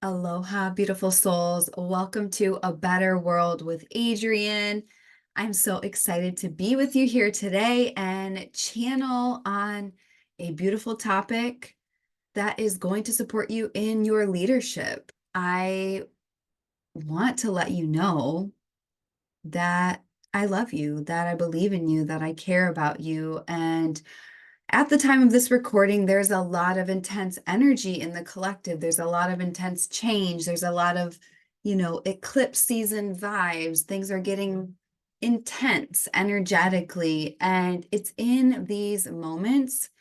Aloha, beautiful souls. Welcome to A Better World with Adrienne. I'm so excited to be with you here today and channel on a beautiful topic that is going to support you in your leadership. I want to let you know that I love you, that I believe in you, that I care about you. And at the time of this recording, there's a lot of intense energy in the collective. There's a lot of intense change. There's a lot of, eclipse season vibes. Things are getting intense energetically. And it's in these moments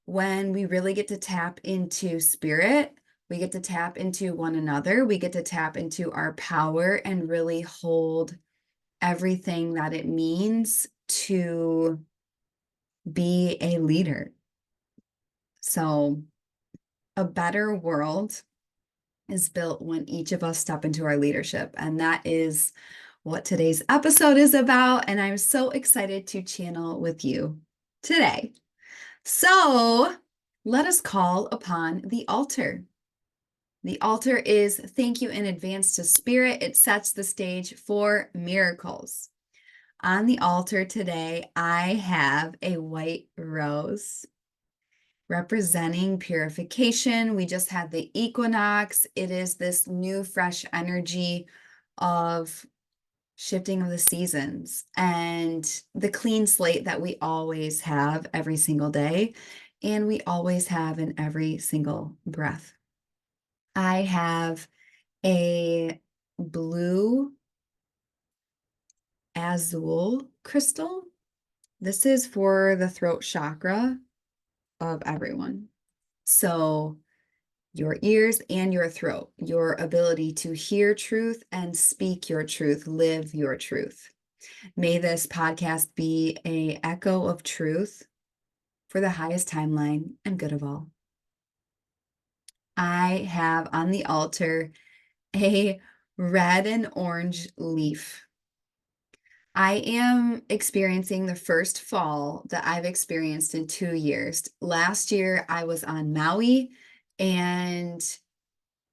when we really get to tap into spirit. We get to tap into one another. We get to tap into our power and really hold everything that it means to be a leader. So, a better world is built when each of us step into our leadership. And that is what today's episode is about. And I'm so excited to channel with you today. So, let us call upon the altar. The altar is thank you in advance to Spirit. It sets the stage for miracles. On the altar today, I have a white rose representing purification. We just had the equinox. It is this new, fresh energy of shifting of the seasons and the clean slate that we always have every single day, and we always have in every single breath. I have a blue azul crystal. This is for the throat chakra of everyone. So your ears and your throat, your ability to hear truth and speak your truth, live your truth. May this podcast be an echo of truth for the highest timeline and good of all. I have on the altar a red and orange leaf. I am experiencing the first fall that I've experienced in 2 years. Last year, I was on Maui, and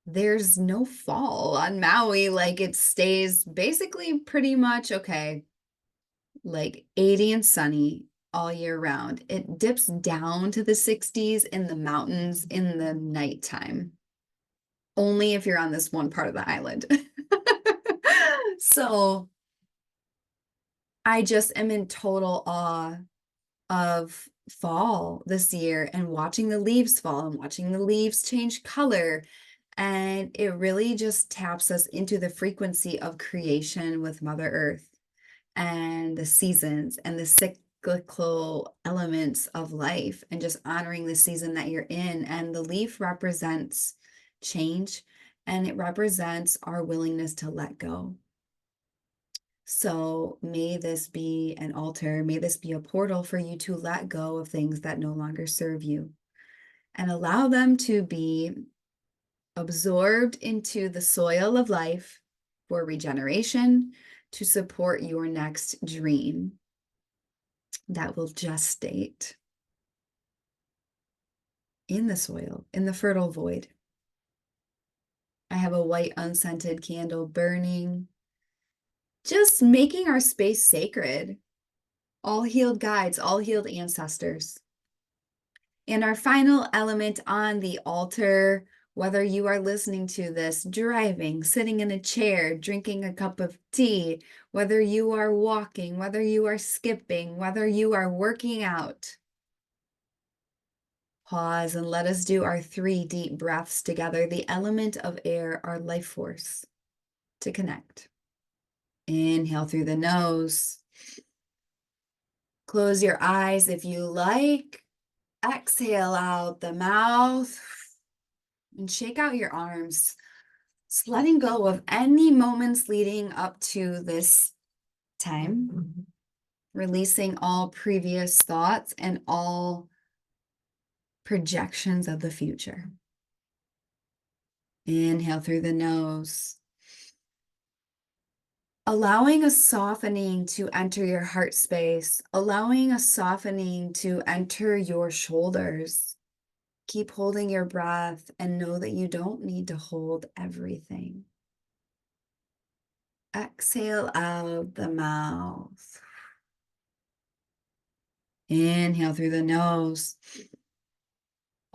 there's no fall on Maui. Like, it stays basically pretty much okay, like 80 and sunny all year round. It dips down to the 60s in the mountains in the nighttime, only if you're on this one part of the island. So I just am in total awe of fall this year and watching the leaves fall and watching the leaves change color. And it really just taps us into the frequency of creation with Mother Earth and the seasons and the cyclical elements of life, and just honoring the season that you're in. And the leaf represents change, and it represents our willingness to let go. So may this be an altar, may this be a portal for you to let go of things that no longer serve you and allow them to be absorbed into the soil of life for regeneration to support your next dream that will gestate in the soil, in the fertile void. I have a white unscented candle burning, just making our space sacred. All healed guides, all healed ancestors. And our final element on the altar, whether you are listening to this driving, sitting in a chair, drinking a cup of tea, whether you are walking, whether you are skipping, whether you are working out, pause and let us do our 3 deep breaths together. The element of air, our life force, to connect. Inhale through the nose. Close your eyes if you like. Exhale out the mouth and shake out your arms. Just letting go of any moments leading up to this time, releasing all previous thoughts and all projections of the future. Inhale through the nose. Allowing a softening to enter your heart space, allowing a softening to enter your shoulders. Keep holding your breath and know that you don't need to hold everything. Exhale out the mouth. Inhale through the nose.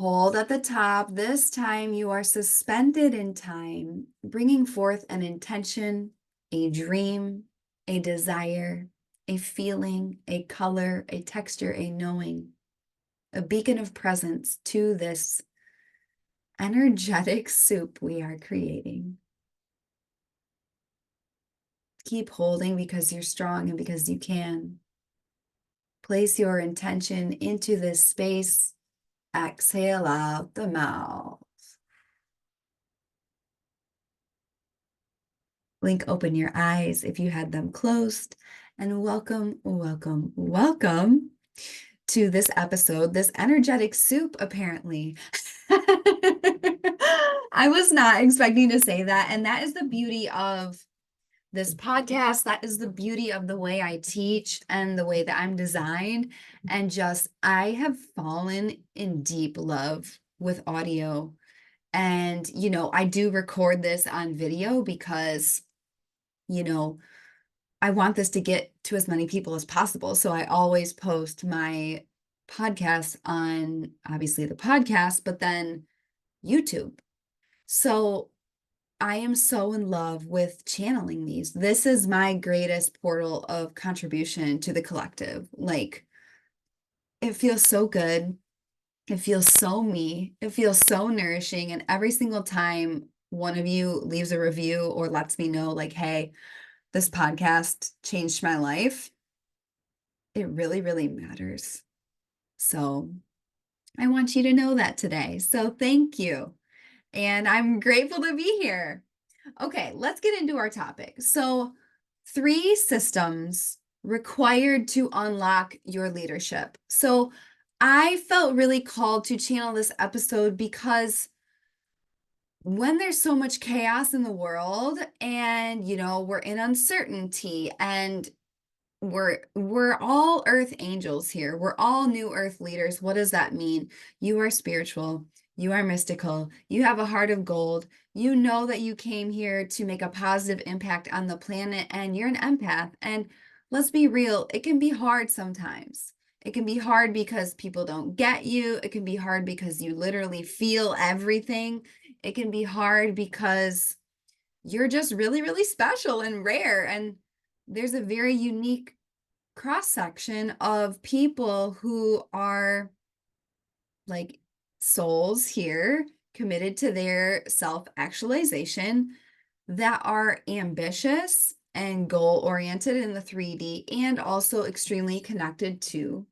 Hold at the top. This time you are suspended in time, bringing forth an intention, a dream, a desire, a feeling, a color, a texture, a knowing, a beacon of presence to this energetic soup we are creating. Keep holding because you're strong and because you can. Place your intention into this space. Exhale out the mouth. Blink open your eyes if you had them closed. And welcome, welcome, welcome to this episode, this energetic soup, apparently. I was not expecting to say that. And that is the beauty of this podcast. That is the beauty of the way I teach and the way that I'm designed. And just, I have fallen in deep love with audio. And, I do record this on video because, I want this to get to as many people as possible. So I always post my podcast on obviously the podcast, but then YouTube. So I am so in love with channeling these. This is my greatest portal of contribution to the collective. Like, it feels so good. It feels so me. It feels so nourishing. And every single time one of you leaves a review or lets me know, like, hey, this podcast changed my life, it really, really matters. So I want you to know that today. So thank you. And I'm grateful to be here. Okay, let's get into our topic. So, 3 systems required to unlock your leadership. So, I felt really called to channel this episode because when there's so much chaos in the world and, we're in uncertainty and we're all earth angels here. We're all new earth leaders. What does that mean? You are spiritual. You are mystical. You have a heart of gold. You know that you came here to make a positive impact on the planet and you're an empath. And let's be real, it can be hard sometimes. It can be hard because people don't get you. It can be hard because you literally feel everything. It can be hard because you're just really, really special and rare. And there's a very unique cross section of people who are like souls here committed to their self actualization that are ambitious and goal oriented in the 3D and also extremely connected to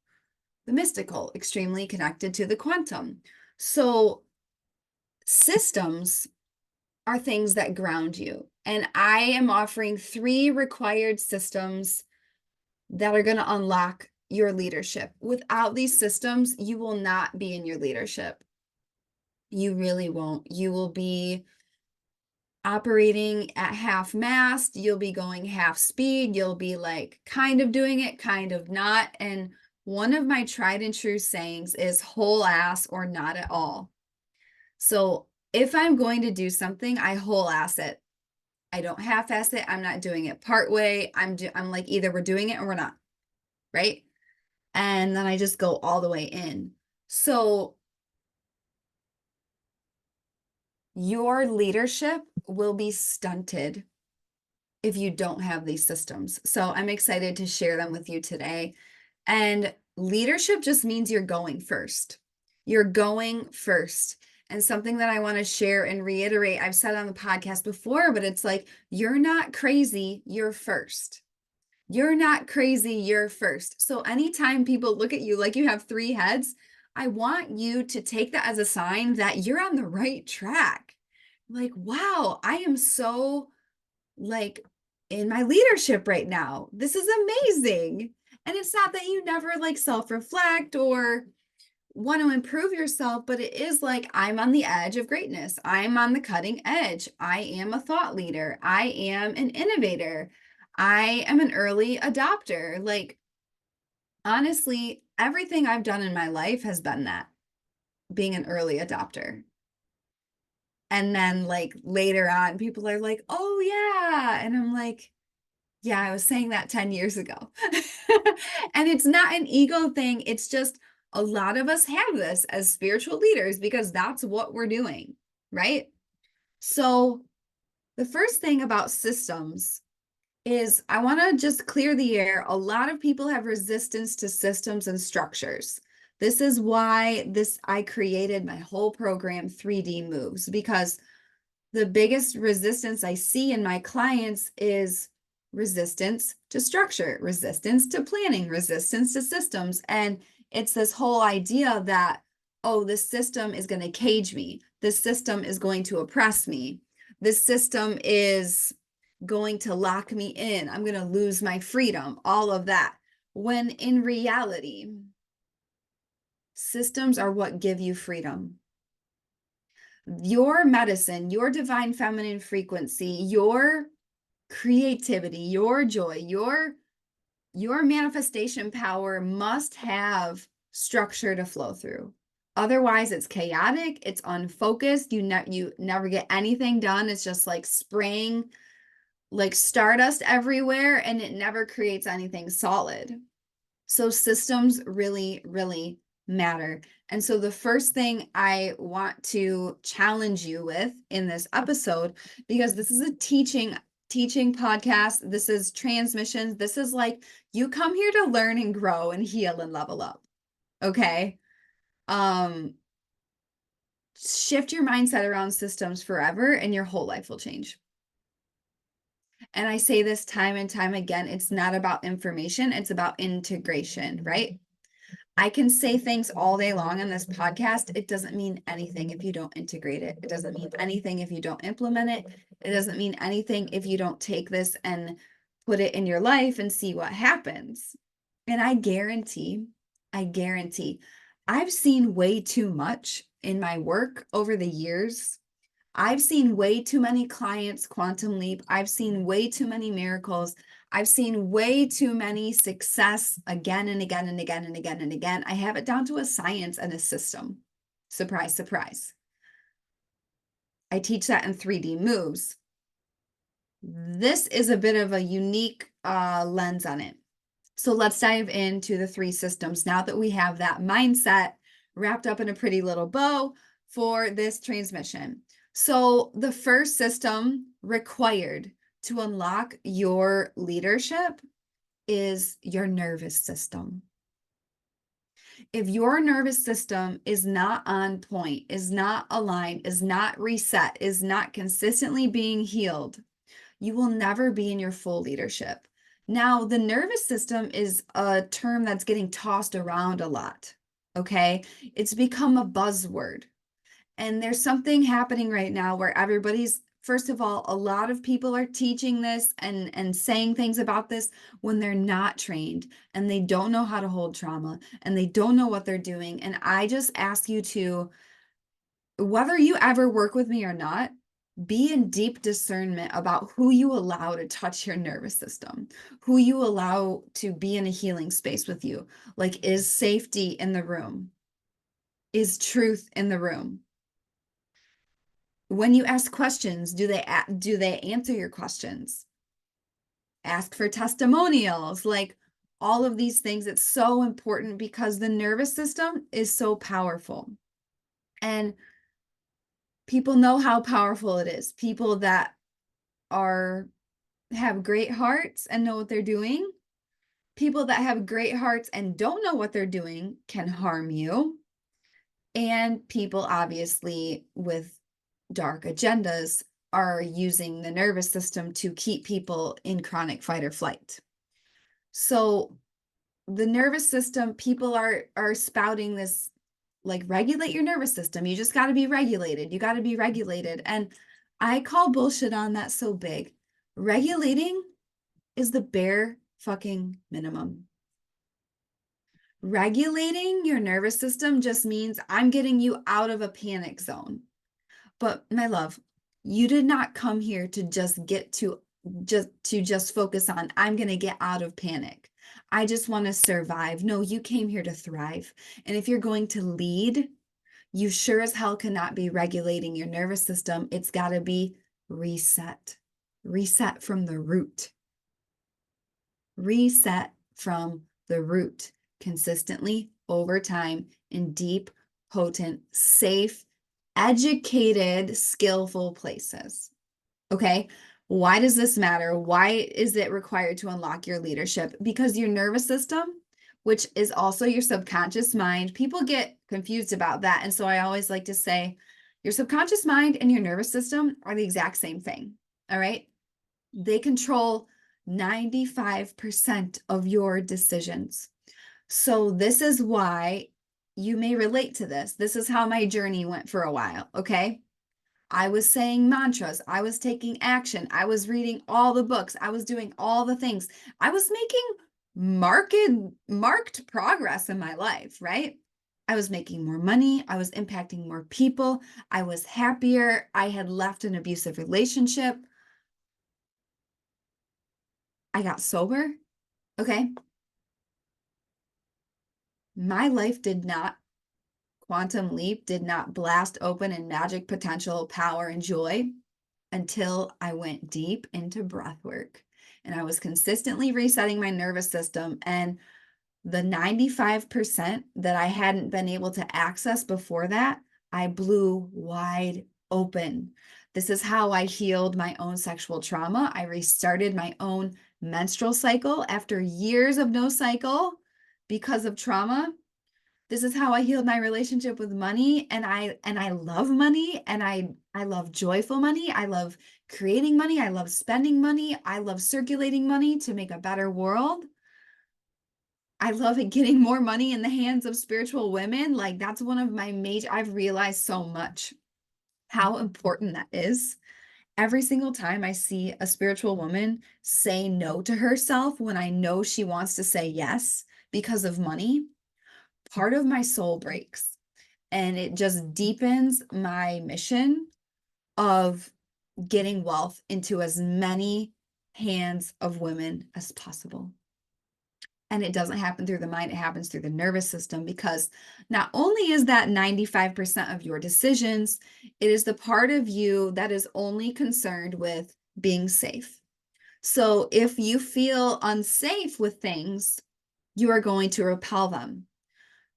the mystical, extremely connected to the quantum. So, systems are things that ground you. And I am offering 3 required systems that are going to unlock your leadership. Without these systems, you will not be in your leadership. You really won't. You will be operating at half mast. You'll be going half speed. You'll be like kind of doing it, kind of not. And one of my tried and true sayings is whole ass or not at all. So if I'm going to do something, I whole ass it. I don't half-ass it. I'm not doing it part way. I'm like, either we're doing it or we're not, right? And then I just go all the way in. So your leadership will be stunted if you don't have these systems. So I'm excited to share them with you today. And leadership just means you're going first. You're going first. And something that I want to share and reiterate, I've said on the podcast before, but it's like, you're not crazy, you're first. You're not crazy, you're first. So anytime people look at you like you have 3 heads, I want you to take that as a sign that you're on the right track. Like, wow, I am so like in my leadership right now. This is amazing. And it's not that you never like self-reflect or want to improve yourself, but it is like, I'm on the edge of greatness. I'm on the cutting edge. I am a thought leader. I am an innovator. I am an early adopter. Like, honestly, everything I've done in my life has been that. being an early adopter. And then like later on, people are like, oh yeah. And I'm like, yeah, I was saying that 10 years ago. And it's not an ego thing. It's just a lot of us have this as spiritual leaders because that's what we're doing, right? So the first thing about systems is I want to just clear the air. A lot of people have resistance to systems and structures. This is why I created my whole program 3D Moves, because the biggest resistance I see in my clients is resistance to structure, resistance to planning, resistance to systems. And it's this whole idea that, oh, this system is going to cage me. This system is going to oppress me. This system is going to lock me in. I'm going to lose my freedom, all of that. When in reality, systems are what give you freedom. Your medicine, your divine feminine frequency, your creativity, your joy, your manifestation power must have structure to flow through. Otherwise, it's chaotic, it's unfocused, you never get anything done. It's just like spraying like stardust everywhere, and it never creates anything solid. So systems really, really matter. And so the first thing I want to challenge you with in this episode, because this is a teaching podcast, this is transmissions, this is like you come here to learn and grow and heal and level up. Okay? Shift your mindset around systems forever and your whole life will change. And I say this time and time again, it's not about information, it's about integration, right? I can say things all day long on this podcast. It doesn't mean anything if you don't integrate it. It doesn't mean anything if you don't implement it. It doesn't mean anything if you don't take this and put it in your life and see what happens. And I guarantee, I've seen way too much in my work over the years. I've seen way too many clients quantum leap. I've seen way too many miracles. I've seen way too many success again and again and again and again and again. I have it down to a science and a system. Surprise, surprise. I teach that in 3D moves. This is a bit of a unique lens on it. So let's dive into the 3 systems now that we have that mindset wrapped up in a pretty little bow for this transmission. So the first system required to unlock your leadership is your nervous system. If your nervous system is not on point, is not aligned, is not reset, is not consistently being healed, you will never be in your full leadership. Now, the nervous system is a term that's getting tossed around a lot, okay? It's become a buzzword. And there's something happening right now where everybody's, first of all, a lot of people are teaching this and saying things about this when they're not trained and they don't know how to hold trauma and they don't know what they're doing. And I just ask you to, whether you ever work with me or not, be in deep discernment about who you allow to touch your nervous system, who you allow to be in a healing space with you. Like, is safety in the room? Is truth in the room? When you ask questions, do they answer your questions? Ask for testimonials, like all of these things. It's so important because the nervous system is so powerful. And people know how powerful it is. People that have great hearts and know what they're doing. People that have great hearts and don't know what they're doing can harm you. And people obviously with dark agendas are using the nervous system to keep people in chronic fight or flight. So the nervous system, people are spouting this, like, regulate your nervous system. You just got to be regulated. You got to be regulated. And I call bullshit on that so big. Regulating is the bare fucking minimum. Regulating your nervous system just means I'm getting you out of a panic zone. But my love, you did not come here to just focus on, I'm going to get out of panic. I just want to survive. No, you came here to thrive. And if you're going to lead, You sure as hell cannot be regulating your nervous system. It's got to be reset. Reset from the root. Reset from the root consistently over time in deep, potent, safe, educated, skillful places. Okay. Why does this matter? Why is it required to unlock your leadership? Because your nervous system, which is also your subconscious mind, people get confused about that. And so I always like to say your subconscious mind and your nervous system are the exact same thing. All right. They control 95% of your decisions. So this is why you may relate to this. This is how my journey went for a while. Okay. I was saying mantras. I was taking action. I was reading all the books. I was doing all the things. I was making marked progress in my life, right? I was making more money. I was impacting more people. I was happier. I had left an abusive relationship. I got sober. Okay. My life did not quantum leap, did not blast open in magic potential, power, and joy until I went deep into breath work. And I was consistently resetting my nervous system. And the 95% that I hadn't been able to access before that, I blew wide open. This is how I healed my own sexual trauma. I restarted my own menstrual cycle after years of no cycle because of trauma. This is how I healed my relationship with money, and I love money, and I love joyful money. I love creating money. I love spending money. I love circulating money to make a better world. I love it getting more money in the hands of spiritual women. Like that's one of my major, I've realized so much how important that is. Every single time I see a spiritual woman say no to herself when I know she wants to say yes because of money, part of my soul breaks, and it just deepens my mission of getting wealth into as many hands of women as possible. And it doesn't happen through the mind, it happens through the nervous system, because not only is that 95% of your decisions, it is the part of you that is only concerned with being safe. So if you feel unsafe with things, you are going to repel them.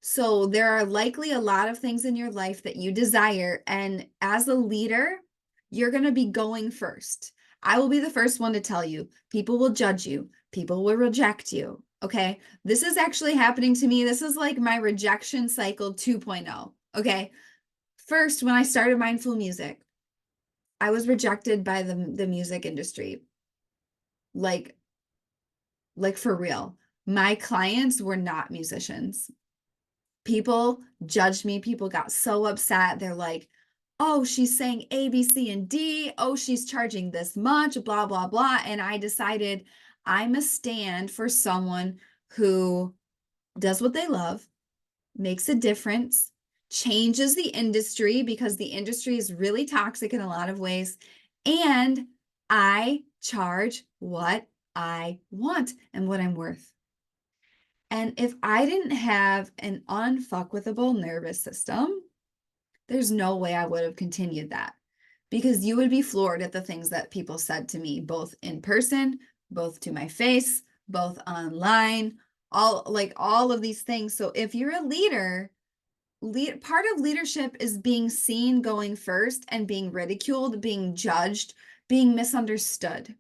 So there are likely a lot of things in your life that you desire. And as a leader, you're going to be going first. I will be the first one to tell you, people will judge you. People will reject you. Okay. This is actually happening to me. This is like my rejection cycle 2.0. Okay. First, when I started mindful music, I was rejected by the music industry. Like for real. My clients were not musicians. People judged me. People got so upset. They're like, oh, she's saying A, B, C, and D. Oh, she's charging this much, blah, blah, blah. And I decided I must stand for someone who does what they love, makes a difference, changes the industry because the industry is really toxic in a lot of ways. And I charge what I want and what I'm worth. And if I didn't have an unfuckwithable nervous system, there's no way I would have continued that, because you would be floored at the things that people said to me, both in person, both to my face, both online, all of these things. So if you're a leader, part of leadership is being seen going first and being ridiculed, being judged, being misunderstood.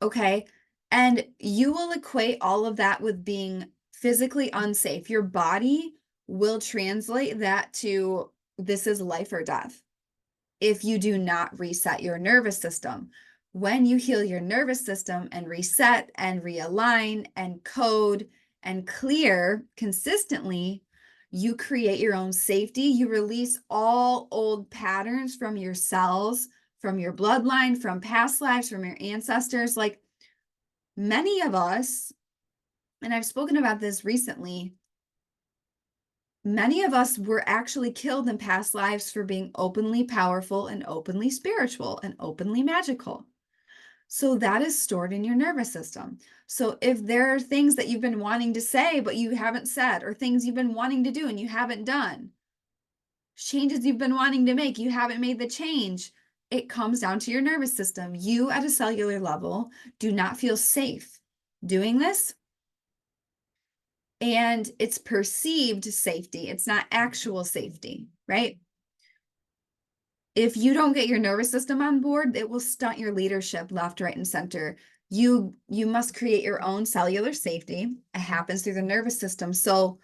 Okay. And you will equate all of that with being physically unsafe. Your body will translate that to this is life or death if you do not reset your nervous system. When you heal your nervous system and reset and realign and code and clear consistently, you create your own safety. You release all old patterns from your cells, from your bloodline, from past lives, from your ancestors. Like many of us, and I've spoken about this recently, many of us were actually killed in past lives for being openly powerful and openly spiritual and openly magical. So that is stored in your nervous system. So if there are things that you've been wanting to say, but you haven't said, or things you've been wanting to do and you haven't done, changes you've been wanting to make, you haven't made the change. It comes down to your nervous system. You, at a cellular level, do not feel safe doing this. And it's perceived safety, it's not actual safety, right? If you don't get your nervous system on board, it will stunt your leadership left, right, and center. You must create your own cellular safety. It happens through the nervous system. So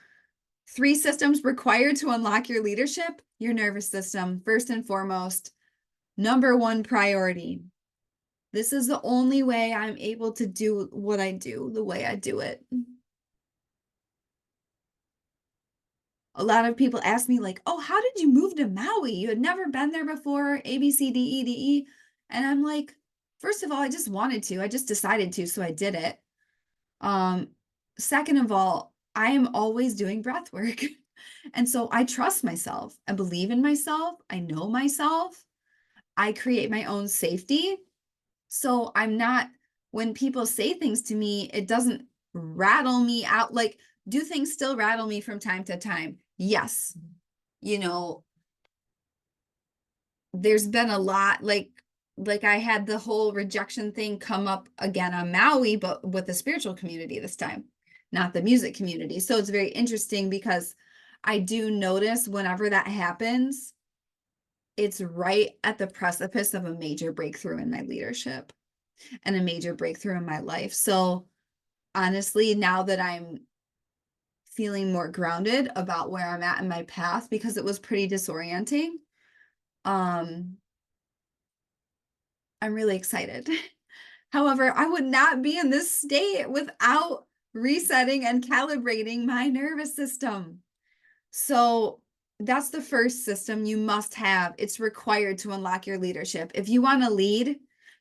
3 systems required to unlock your leadership: your nervous system, first and foremost, number 1 priority. This is the only way I'm able to do what I do the way I do it. A lot of people ask me, like, oh, how did you move to Maui? You had never been there before, A, B, C, D, E, D, E. And I'm like, first of all, I just wanted to. I just decided to, so I did it. Second of all, I am always doing breath work. And so I trust myself. I believe in myself. I know myself. I create my own safety. So I'm not, when people say things to me, it doesn't rattle me out. Like, do things still rattle me from time to time? Yes. You know, there's been a lot, like I had the whole rejection thing come up again on Maui, but with the spiritual community this time, not the music community. So it's very interesting because I do notice whenever that happens, it's right at the precipice of a major breakthrough in my leadership and a major breakthrough in my life. So honestly, now that I'm feeling more grounded about where I'm at in my path, because it was pretty disorienting, I'm really excited. However, I would not be in this state without resetting and calibrating my nervous system. So that's the first system you must have. It's required to unlock your leadership. If you want to lead,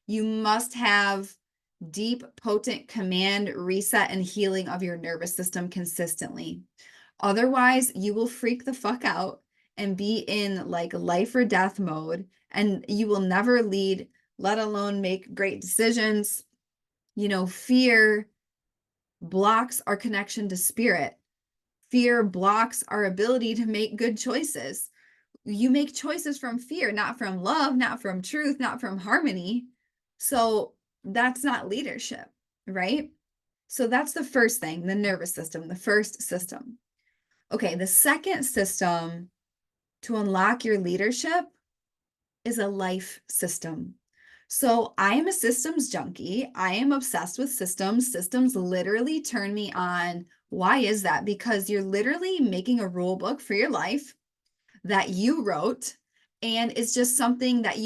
you must have deep, potent command, reset, and healing of your nervous system consistently. Otherwise, you will freak the fuck out and be in like life or death mode, and you will never lead, let alone make great decisions. Fear blocks our connection to spirit. Fear blocks our ability to make good choices. You make choices from fear, not from love, not from truth, not from harmony. So that's not leadership, right? So that's the first thing, the nervous system, the first system. Okay, the second system to unlock your leadership is a life system. So I am a systems junkie. I am obsessed with systems. Systems literally turn me on. Why is that? Because you're literally making a rule book for your life that you wrote, and it's just something that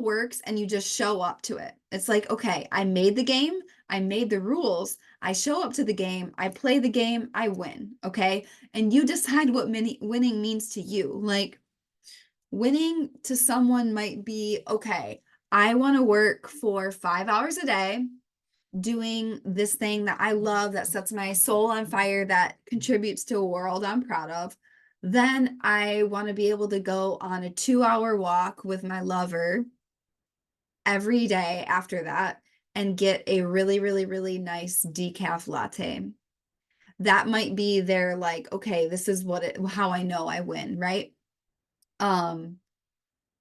works, and you just show up to it. It's like, okay, I made the game, I made the rules, I show up to the game, I play the game, I win, okay? And you decide what winning means to you. Like, winning to someone might be, okay, I want to work for 5 hours a day doing this thing that I love, that sets my soul on fire, that contributes to a world I'm proud of. Then I want to be able to go on a 2-hour walk with my lover every day after that and get a really, really, really nice decaf latte. That might be their, like, okay, this is how I know I win, right?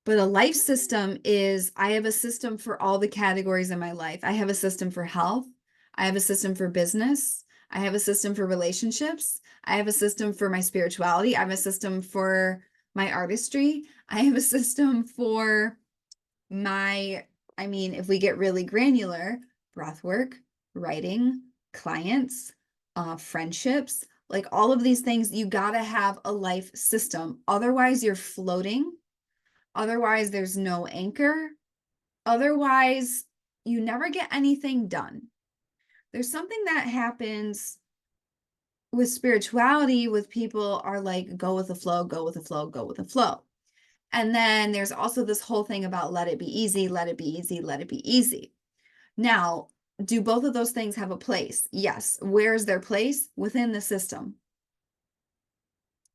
But a life system is, I have a system for all the categories in my life. I have a system for health. I have a system for business. I have a system for relationships. I have a system for my spirituality. I have a system for my artistry. I have a system for if we get really granular, breath work, writing, clients, friendships, like all of these things, you got to have a life system. Otherwise, you're floating. Otherwise, there's no anchor. Otherwise, you never get anything done. There's something that happens with spirituality with people are like, go with the flow, go with the flow, go with the flow. And then there's also this whole thing about let it be easy, let it be easy, let it be easy. Now, do both of those things have a place? Yes. Where is their place? Within the system,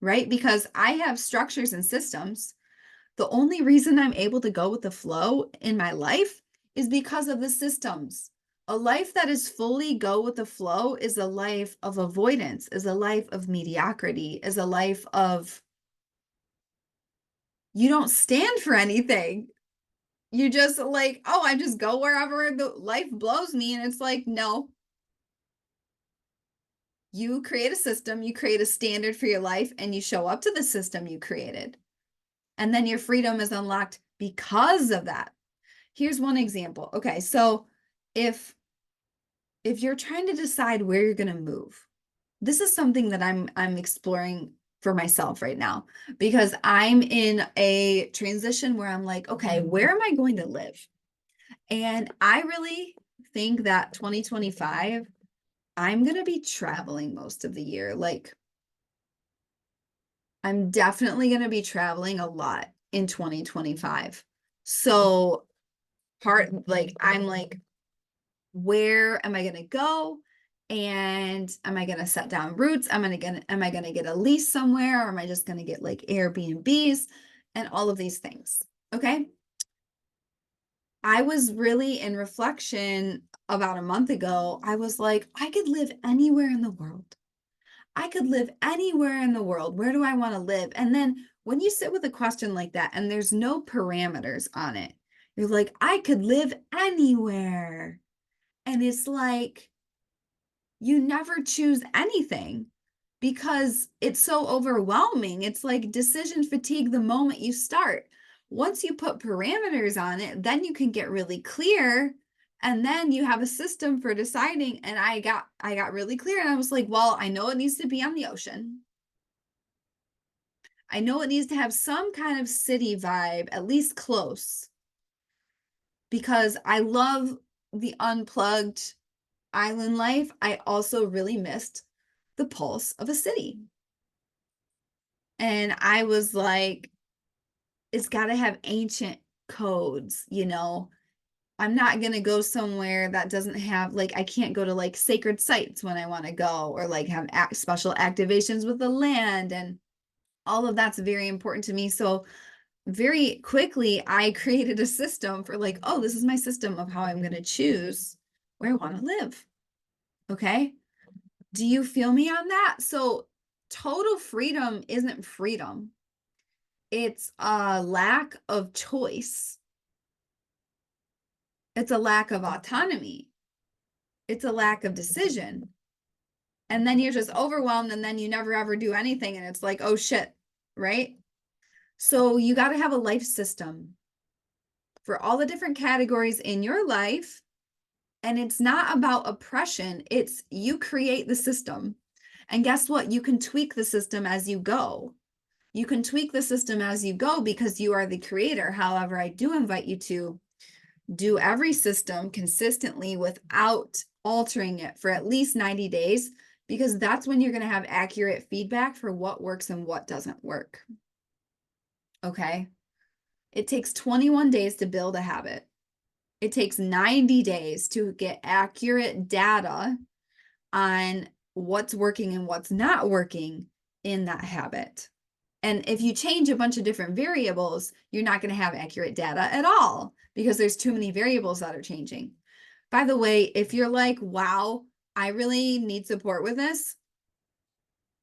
right? Because I have structures and systems. The only reason I'm able to go with the flow in my life is because of the systems. A life that is fully go with the flow is a life of avoidance, is a life of mediocrity, is a life of You don't stand for anything. You just like, oh, I just go wherever the life blows me. And it's like, no, you create a system, you create a standard for your life, and you show up to the system you created. And then your freedom is unlocked because of that. Here's one example. Okay, so if you're trying to decide where you're going to move, this is something that I'm exploring for myself right now, because I'm in a transition where I'm like, okay, where am I going to live? And I really think that 2025, I'm going to be traveling most of the year. Like, I'm definitely going to be traveling a lot in 2025. So, I'm like, where am I going to go? And am I going to set down roots? Am I going to get a lease somewhere, or am I just going to get like Airbnbs and all of these things? Okay. I was really in reflection about a month ago. I was like, I could live anywhere in the world. I could live anywhere in the world. Where do I want to live? And then when you sit with a question like that and there's no parameters on it, you're like, I could live anywhere. And it's like, you never choose anything because it's so overwhelming. It's like decision fatigue the moment you start. Once you put parameters on it, then you can get really clear, and then you have a system for deciding. And I got really clear, and I was like, well, I know it needs to be on the ocean. I know it needs to have some kind of city vibe, at least close, because I love the unplugged island life. I also really missed the pulse of a city. And I was like, it's got to have ancient codes, you know. I'm not going to go somewhere that doesn't have, like, I can't go to like sacred sites when I want to go, or like have special activations with the land. And all of that's very important to me. So, very quickly, I created a system for like, oh, this is my system of how I'm going to choose where I want to live. Okay. Do you feel me on that? So, total freedom isn't freedom, it's a lack of choice, it's a lack of autonomy, it's a lack of decision. And then you're just overwhelmed, and then you never ever do anything. And it's like, oh shit, right? So, you got to have a life system for all the different categories in your life. And it's not about oppression, it's you create the system. And guess what? You can tweak the system as you go. You can tweak the system as you go because you are the creator. However, I do invite you to do every system consistently without altering it for at least 90 days, because that's when you're going to have accurate feedback for what works and what doesn't work. Okay. It takes 21 days to build a habit. It takes 90 days to get accurate data on what's working and what's not working in that habit. And if you change a bunch of different variables, you're not going to have accurate data at all because there's too many variables that are changing. By the way, if you're like, wow, I really need support with this,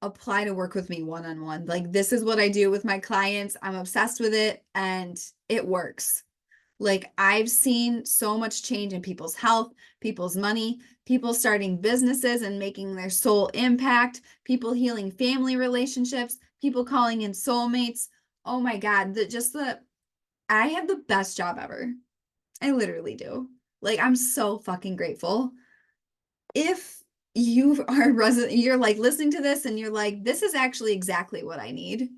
apply to work with me one-on-one. Like, this is what I do with my clients. I'm obsessed with it and it works. Like, I've seen so much change in people's health, people's money, people starting businesses and making their soul impact, people healing family relationships, people calling in soulmates. Oh my God, I have the best job ever. I literally do. Like, I'm so fucking grateful. If you are you're like listening to this and you're like, this is actually exactly what I need,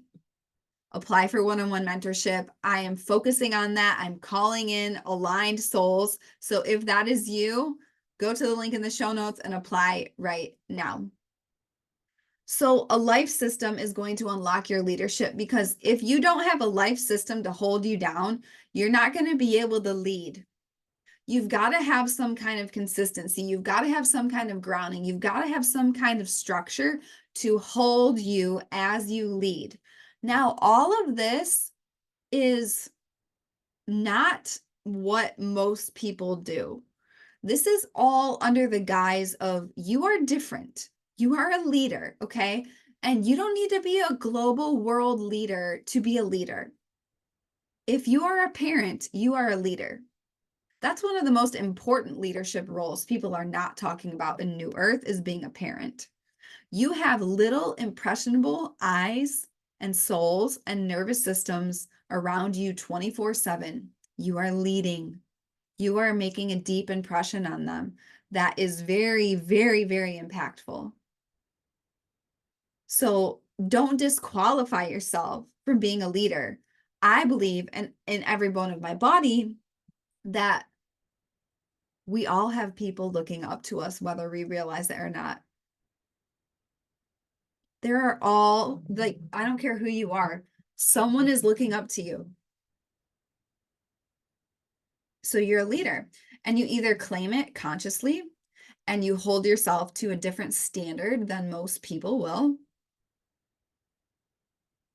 apply for one-on-one mentorship. I am focusing on that. I'm calling in aligned souls. So if that is you, go to the link in the show notes and apply right now. So a life system is going to unlock your leadership, because if you don't have a life system to hold you down, you're not going to be able to lead. You've got to have some kind of consistency. You've got to have some kind of grounding. You've got to have some kind of structure to hold you as you lead. Now, all of this is not what most people do. This is all under the guise of you are different. You are a leader, okay? And you don't need to be a global world leader to be a leader. If you are a parent, you are a leader. That's one of the most important leadership roles people are not talking about in New Earth is being a parent. You have little impressionable eyes and souls and nervous systems around you 24/7. You are leading. You are making a deep impression on them that is very, very, very impactful. So don't disqualify yourself from being a leader. I believe in every bone of my body that we all have people looking up to us, whether we realize it or not. There are all, like, I don't care who you are, someone is looking up to you. So you're a leader, and you either claim it consciously and you hold yourself to a different standard than most people will,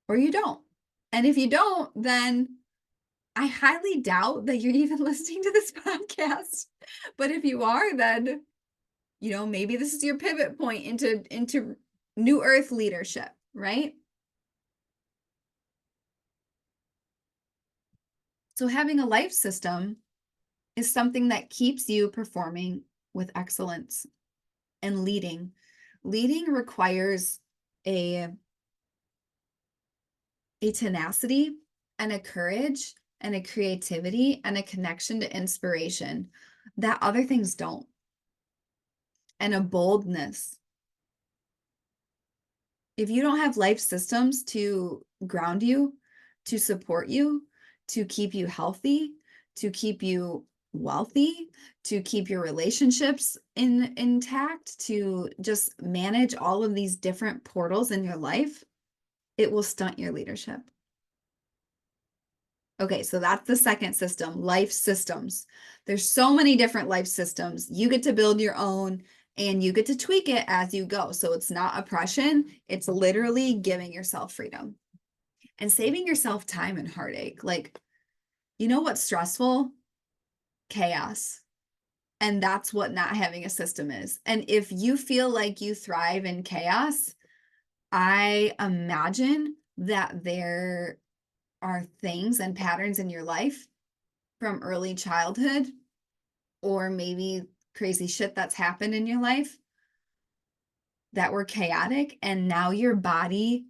or you don't. And if you don't, then I highly doubt that you're even listening to this podcast. But if you are, then maybe this is your pivot point into new earth leadership, right? So having a life system is something that keeps you performing with excellence and leading. Leading requires a tenacity and a courage and a creativity and a connection to inspiration that other things don't, and a boldness. If you don't have life systems to ground you, to support you, to keep you healthy, to keep you wealthy, to keep your relationships intact, to just manage all of these different portals in your life, it will stunt your leadership. Okay, so that's the second system, life systems. There's so many different life systems. You get to build your own and you get to tweak it as you go. So it's not oppression, it's literally giving yourself freedom and saving yourself time and heartache. Like, you know what's stressful? Chaos. And that's what not having a system is. And if you feel like you thrive in chaos, I imagine that there are things and patterns in your life from early childhood, or maybe crazy shit that's happened in your life that were chaotic, and now your body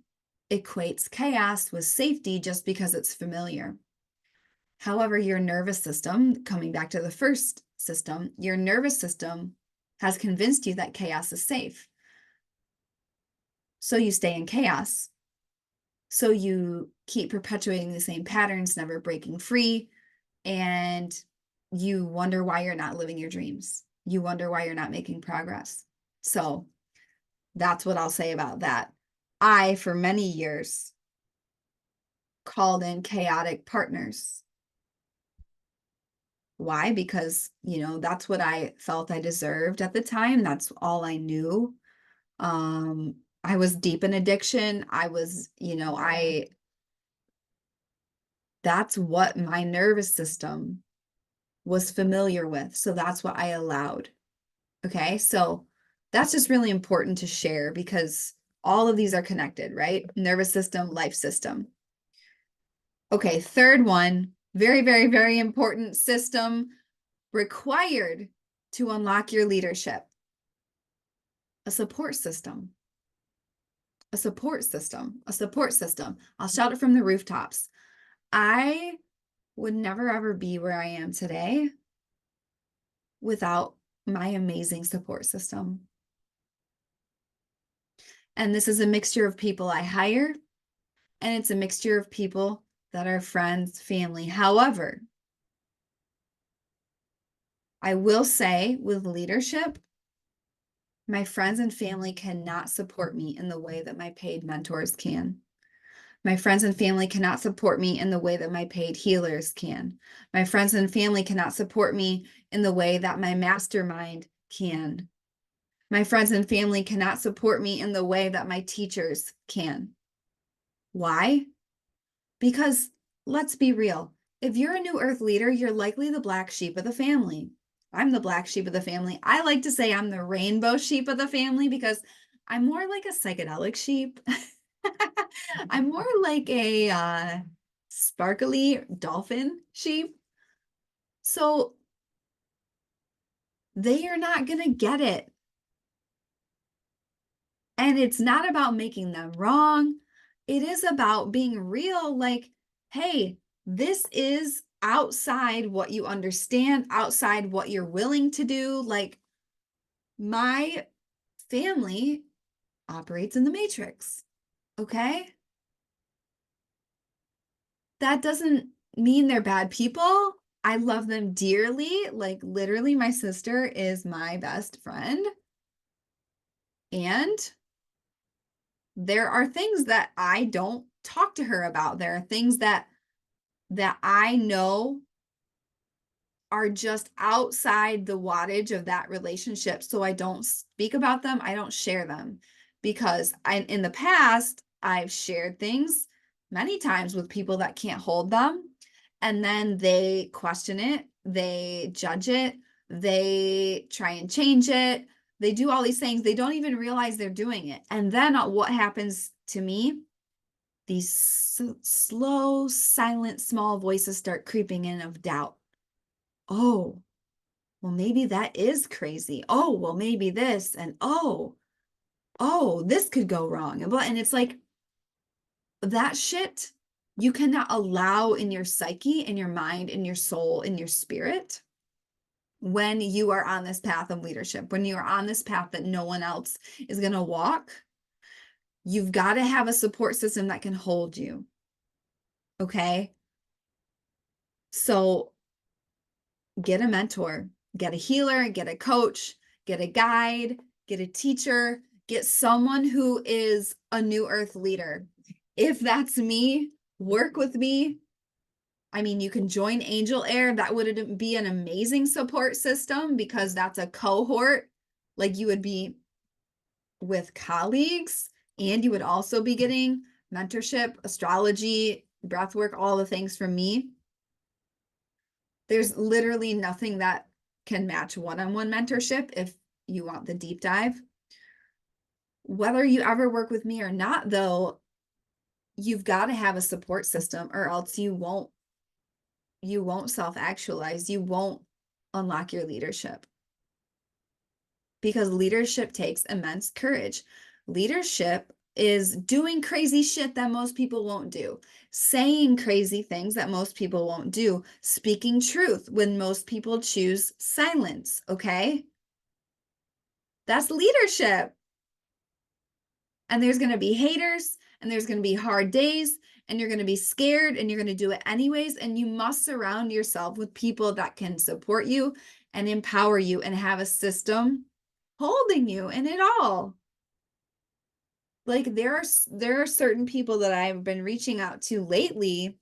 equates chaos with safety just because it's familiar. However, your nervous system, coming back to the first system, your nervous system has convinced you that chaos is safe. So you stay in chaos. So you keep perpetuating the same patterns, never breaking free, and you wonder why you're not living your dreams. You wonder why you're not making progress. So that's what I'll say about that. I, for many years, called in chaotic partners. Why? Because, that's what I felt I deserved at the time. That's all I knew. I was deep in addiction. That's what my nervous system was familiar with. So that's what I allowed. Okay. So that's just really important to share because all of these are connected, right? Nervous system, life system. Okay. Third one, very, very, very important system required to unlock your leadership. A support system. A support system. A support system. I'll shout it from the rooftops. I would never ever be where I am today without my amazing support system. And this is a mixture of people I hire, and it's a mixture of people that are friends, family. However, I will say with leadership, my friends and family cannot support me in the way that my paid mentors can. My friends and family cannot support me in the way that my paid healers can. My friends and family cannot support me in the way that my mastermind can. My friends and family cannot support me in the way that my teachers can. Why? Because let's be real. If you're a new earth leader, you're likely the black sheep of the family. I'm the black sheep of the family. I like to say I'm the rainbow sheep of the family because I'm more like a psychedelic sheep. I'm more like a sparkly dolphin sheep. So they are not going to get it. And it's not about making them wrong. It is about being real. Like, hey, this is outside what you understand, outside what you're willing to do. Like, my family operates in the matrix. Okay. That doesn't mean they're bad people. I love them dearly. Like, literally, my sister is my best friend. And there are things that I don't talk to her about. There are things that I know are just outside the wattage of that relationship. So I don't speak about them. I don't share them because in the past, I've shared things many times with people that can't hold them. And then they question it, they judge it, they try and change it. They do all these things. They don't even realize they're doing it. And then what happens to me? These slow, silent, small voices start creeping in of doubt. Oh, well, maybe that is crazy. Oh, well, maybe this. And oh, this could go wrong. And it's like that shit you cannot allow in your psyche, in your mind, in your soul, in your spirit when you are on this path of leadership, when you are on this path that no one else is going to walk. You've got to have a support system that can hold you. Okay. So get a mentor, get a healer, get a coach, get a guide, get a teacher, get someone who is a new earth leader. If that's me, work with me. I mean, you can join Angel Air. That would be an amazing support system because that's a cohort. Like, you would be with colleagues and you would also be getting mentorship, astrology, breath work, all the things from me. There's literally nothing that can match one-on-one mentorship if you want the deep dive. Whether you ever work with me or not, though, you've got to have a support system or else you won't self-actualize. You won't unlock your leadership. Because leadership takes immense courage. Leadership is doing crazy shit that most people won't do, saying crazy things that most people won't do, speaking truth when most people choose silence, okay? That's leadership. And there's going to be haters, and there's going to be hard days, and you're going to be scared, and you're going to do it anyways. And you must surround yourself with people that can support you and empower you and have a system holding you in it all. Like, there are certain people that I've been reaching out to lately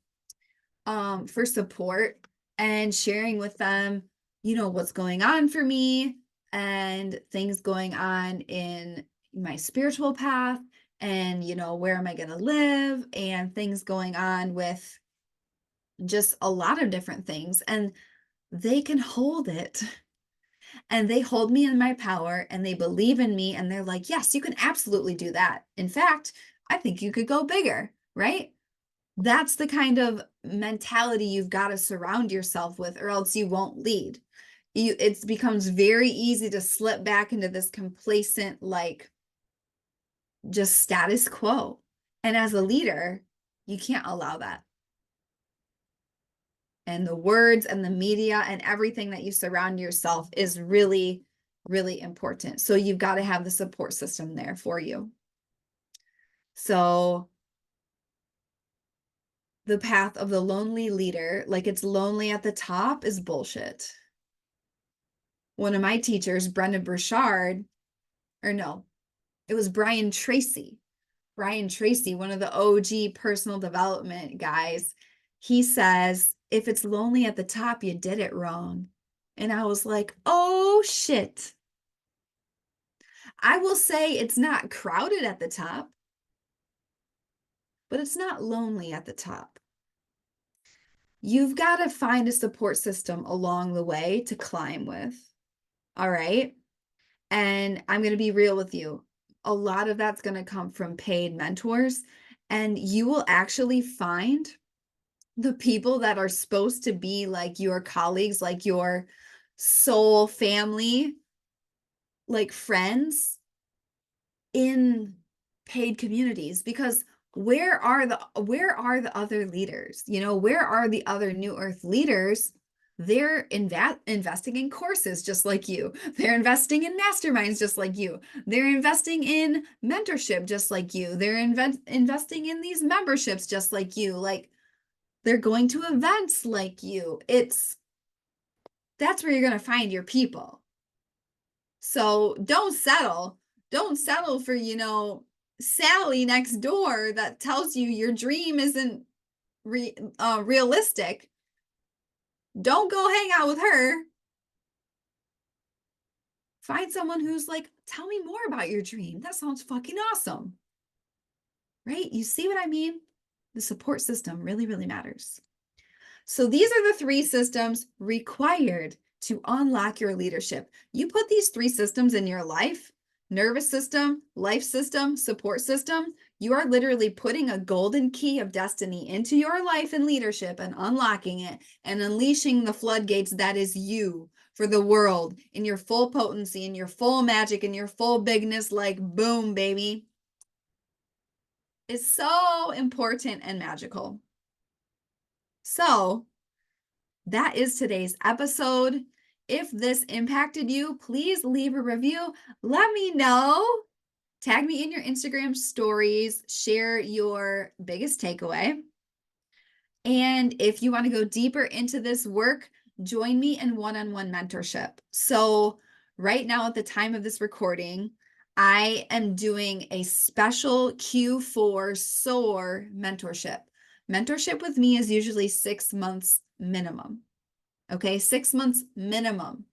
for support and sharing with them, what's going on for me and things going on in my spiritual path and, where am I going to live and things going on with just a lot of different things. And they can hold it. And they hold me in my power and they believe in me and they're like, yes, you can absolutely do that. In fact, I think you could go bigger, right? That's the kind of mentality you've got to surround yourself with, or else you won't lead. It becomes very easy to slip back into this complacent, like, just status quo. And as a leader, you can't allow that. And the words and the media and everything that you surround yourself is really, really important. So you've got to have the support system there for you. So the path of the lonely leader, like it's lonely at the top, is bullshit. One of my teachers, Brenda Burchard, or no, it was Brian Tracy. Brian Tracy, one of the OG personal development guys, he says, if it's lonely at the top, you did it wrong. And I was like, oh shit. I will say it's not crowded at the top, but it's not lonely at the top. You've got to find a support system along the way to climb with. All right. And I'm going to be real with you. A lot of that's going to come from paid mentors. And you will actually find the people that are supposed to be like your colleagues, like your soul family, like friends in paid communities, because where are the other leaders? Where are the other New Earth leaders? They're investing in courses just like you. They're investing in masterminds just like you. They're investing in mentorship just like you. They're investing in these memberships just like you. Like, they're going to events like you. That's where you're going to find your people. So don't settle. Don't settle for, Sally next door that tells you your dream isn't realistic. Don't go hang out with her. Find someone who's like, tell me more about your dream. That sounds fucking awesome. Right? You see what I mean? The support system really, really matters. So these are the 3 systems required to unlock your leadership. You put these 3 systems in your life: nervous system, life system, support system. You are literally putting a golden key of destiny into your life and leadership and unlocking it and unleashing the floodgates that is you for the world in your full potency, in your full magic, in your full bigness. Like, boom, baby. It's so important and magical. So that is today's episode. If this impacted you, please leave a review. Let me know. Tag me in your Instagram stories. Share your biggest takeaway. And if you want to go deeper into this work, join me in one-on-one mentorship. So right now, at the time of this recording, I am doing a special Q4 SOAR mentorship. Mentorship with me is usually 6 months minimum. Okay, 6 months minimum.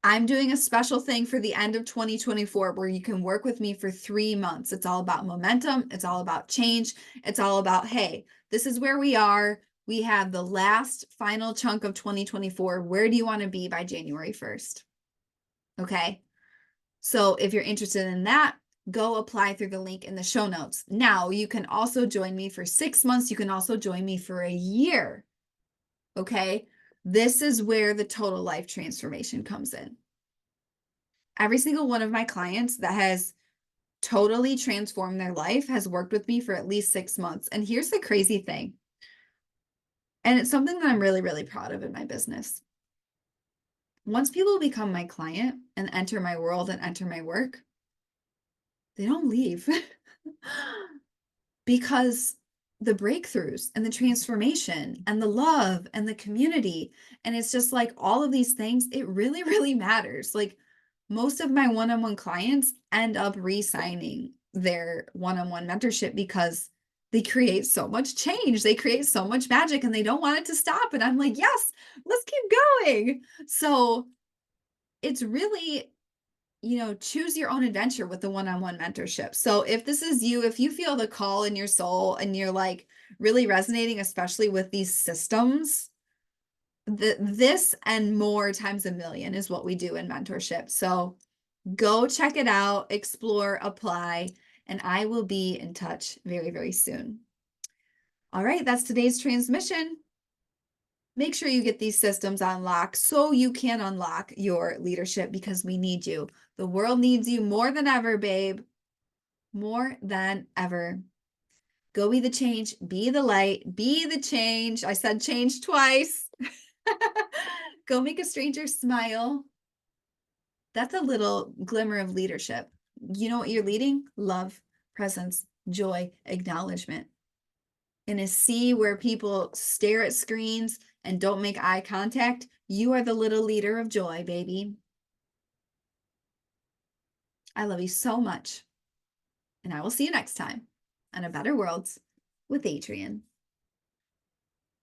I'm doing a special thing for the end of 2024 where you can work with me for 3 months. It's all about momentum. It's all about change. It's all about, hey, this is where we are. We have the last final chunk of 2024. Where do you want to be by January 1st? Okay. So if you're interested in that, go apply through the link in the show notes. Now, you can also join me for 6 months. You can also join me for a year. Okay. This is where the total life transformation comes in. Every single one of my clients that has totally transformed their life has worked with me for at least 6 months. And here's the crazy thing. And it's something that I'm really, really proud of in my business. Once people become my client and enter my world and enter my work, they don't leave because the breakthroughs and the transformation and the love and the community, and it's just like all of these things, it really, really matters. Like, most of my one-on-one clients end up re-signing their one-on-one mentorship because they create so much change, they create so much magic, and they don't want it to stop. And I'm like, yes, let's keep going. So it's really, choose your own adventure with the one-on-one mentorship. So if this is you, if you feel the call in your soul and you're like really resonating, especially with these systems, this and more times a million is what we do in mentorship. So go check it out, explore, apply, and I will be in touch very, very soon. All right, that's today's transmission. Make sure you get these systems unlocked so you can unlock your leadership, because we need you. The world needs you more than ever, babe. More than ever. Go be the change, be the light, be the change. I said change twice. Go make a stranger smile. That's a little glimmer of leadership. You know what you're leading? Love, presence, joy, acknowledgement. In a sea where people stare at screens and don't make eye contact, you are the little leader of joy, baby. I love you so much. And I will see you next time on A Better World with Adrienne.